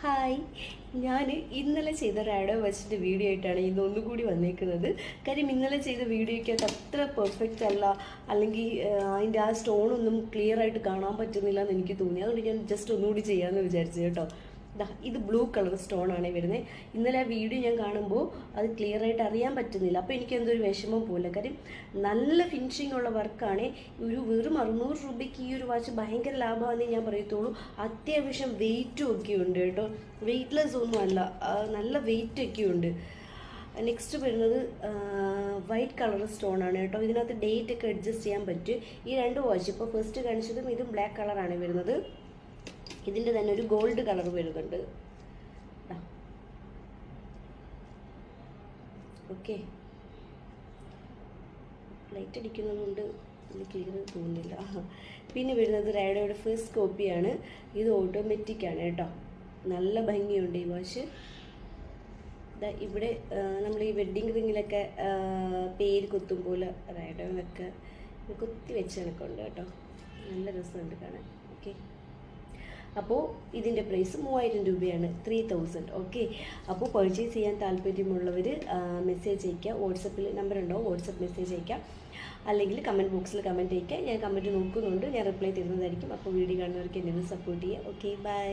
Hi, ഞാൻ ഇന്നലെ ചെയ്ത റാഡോ വാച്ചിൻ്റെ വീഡിയോ ആയിട്ടാണ് ഇന്നൊന്നും കൂടി വന്നേക്കുന്നത്. കാര്യം ഇന്നലെ ചെയ്ത വീഡിയോയ്ക്കകത്ത് അത്ര പെർഫെക്റ്റ് അല്ല, അല്ലെങ്കിൽ അതിൻ്റെ ആ സ്റ്റോണൊന്നും ക്ലിയർ ആയിട്ട് കാണാൻ പറ്റുന്നില്ല എന്ന് എനിക്ക് തോന്നി. അതുകൊണ്ട് ഞാൻ ജസ്റ്റ് ഒന്നുകൂടി ചെയ്യാമെന്ന് വിചാരിച്ചു കേട്ടോ. ഇത് ബ്ലൂ കളർ സ്റ്റോൺ ആണ് വരുന്നത്. ഇന്നലെ ആ വീഡിയോ ഞാൻ കാണുമ്പോൾ അത് ക്ലിയർ ആയിട്ട് അറിയാൻ പറ്റുന്നില്ല. അപ്പോൾ എനിക്ക് എന്തൊരു വിഷമം പോലെ. കാര്യം നല്ല ഫിനിഷിംഗ് ഉള്ള വർക്കാണ്. വെറും 600 രൂപയ്ക്ക് ഈ ഒരു വാച്ച് ഭയങ്കര ലാഭമാണെന്നേ ഞാൻ പറയത്തുള്ളൂ. അത്യാവശ്യം വെയിറ്റും ഒക്കെ ഉണ്ട് കേട്ടോ. വെയിറ്റ്ലെസ് ഒന്നും അല്ല, നല്ല വെയിറ്റ് ഒക്കെ ഉണ്ട്. നെക്സ്റ്റ് വരുന്നത് വൈറ്റ് കളർ സ്റ്റോൺ ആണ് കേട്ടോ. ഇതിനകത്ത് ഡേറ്റ് ഒക്കെ അഡ്ജസ്റ്റ് ചെയ്യാൻ പറ്റും. ഈ രണ്ട് വാച്ച് ഇപ്പോൾ ഫസ്റ്റ് കാണിച്ചതും ഇതും ബ്ലാക്ക് കളറാണ് വരുന്നത്. ഇതിൻ്റെ തന്നെ ഒരു ഗോൾഡ് കളർ വരുന്നുണ്ട്. ഓക്കെ, ലൈറ്റ് അടിക്കുന്നതുകൊണ്ട് ഇത് ക്ലിയർ തോന്നുന്നില്ല. പിന്നെ വരുന്നത് റാഡോയുടെ ഫസ്റ്റ് കോപ്പിയാണ്. ഇത് ഓട്ടോമാറ്റിക് ആണ് കേട്ടോ. നല്ല ഭംഗിയുണ്ട് ഈ വാച്ച്. ഇവിടെ നമ്മൾ ഈ വെഡ്ഡിങ് റിങ്ങിലൊക്കെ പേര് കുത്തും പോലെ റാഡോയൊക്കെ കുത്തി വെച്ച് കണക്കുണ്ട് കേട്ടോ. നല്ല രസമുണ്ട് കാണാൻ. ഓക്കെ, അപ്പോൾ ഇതിൻ്റെ പ്രൈസ് 3000 രൂപയാണ്, 3000. ഓക്കെ, അപ്പോൾ പർച്ചേസ് ചെയ്യാൻ താല്പര്യമുള്ളവർ മെസ്സേജ് അയയ്ക്കുക. വാട്സപ്പിൽ നമ്പർ ഉണ്ടാവും, വാട്സപ്പ് മെസ്സേജ് അയയ്ക്കുക. അല്ലെങ്കിൽ കമൻറ്റ് ബോക്സിൽ കമൻറ്റ് അയയ്ക്കുക. ഞാൻ കമൻറ്റ് നോക്കുന്നുണ്ട്, ഞാൻ റിപ്ലൈ തരുന്നതായിരിക്കും. അപ്പോൾ വീഡിയോ കാണുന്നവർക്ക് എന്നെ സപ്പോർട്ട് ചെയ്യുക. Okay, by.